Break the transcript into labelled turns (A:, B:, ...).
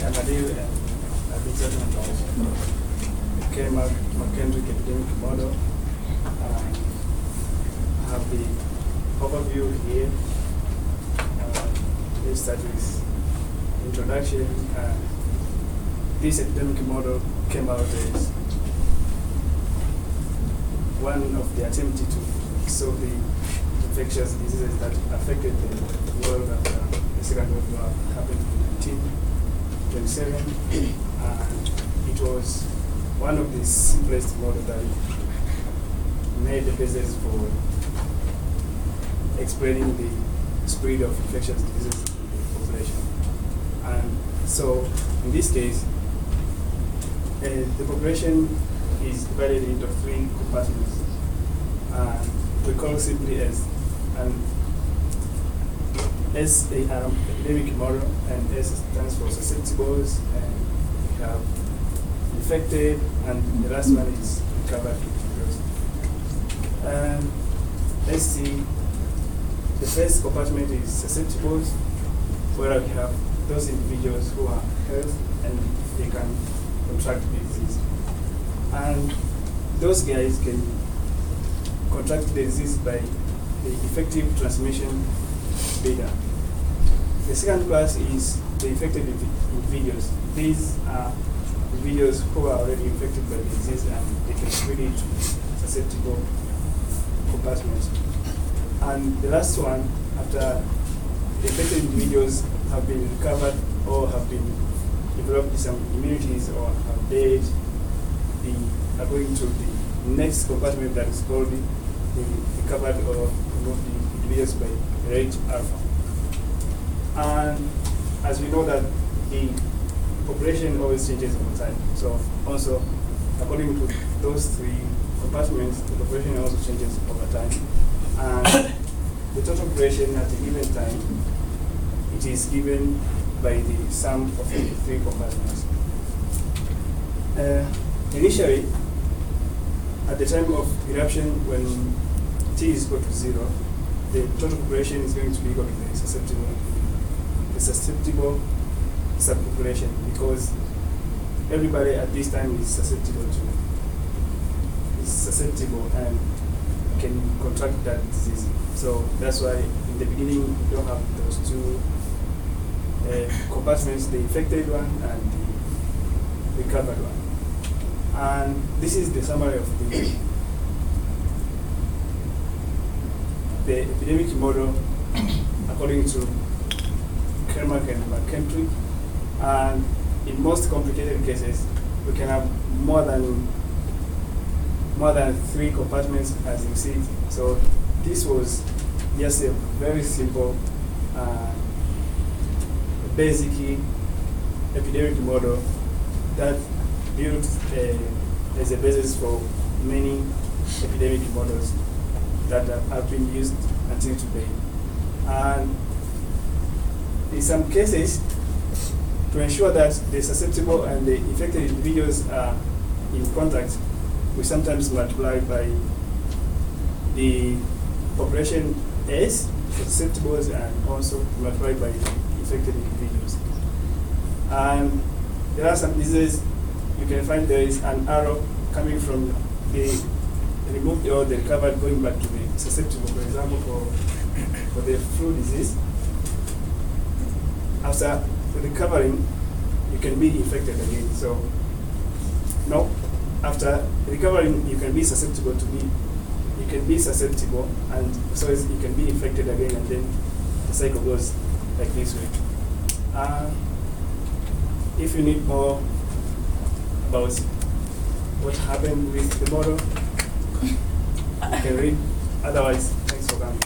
A: I'm Adili, and I've been talking about the Kermack-McKendrick Epidemic Model. I have the overview here. Let's start with introduction. This epidemic model came out as one of the attempts to solve the infectious diseases that affected the world after the Second World War happened in 1927, and it was one of the simplest models that made the basis for explaining the spread of infectious diseases in the population. And so, in this case, the population is divided into three compartments, and we call simply as an epidemic model, and S stands for susceptibles, and we have infected, and the last one is recovered individuals. And let's see, the first compartment is susceptibles, where we have those individuals who are healthy and they can contract the disease. And those guys can contract the disease by the effective transmission data. The second class is the infected individuals. These are individuals who are already infected by the disease and they can spread it to susceptible compartments. And the last one, after the infected individuals have been recovered or have been developed some immunities or have died, they are going to the next compartment that is called the recovered or removed individuals by rate alpha. And as we know that the population always changes over time, so also according to those three compartments, the population also changes over time. And the total population at a given time, it is given by the sum of the three compartments. Initially, at the time of eruption, when T is equal to 0, the total population is going to be equal to the susceptible subpopulation, because everybody at this time is susceptible and can contract that disease. So that's why in the beginning you don't have those two compartments, the infected one and the recovered one. And this is the summary of the epidemic model according to Kermack and McKendrick. And in most complicated cases, we can have more than three compartments, as you see. So this was just a very simple, basic epidemic model that built as a basis for many epidemic models that have been used until today. And in some cases, to ensure that the susceptible and the infected individuals are in contact, we sometimes multiply by the population S, susceptibles, and also multiplied by the infected individuals. And there are some diseases you can find there is an arrow coming from the removed or the recovered going back to the susceptible. For example, for the flu disease, after recovering, you can be infected again. So, no, after recovering, you can be susceptible and so you can be infected again, and then the cycle goes like this way. If you need more about what happened with the model, you can read. Otherwise, thanks for coming.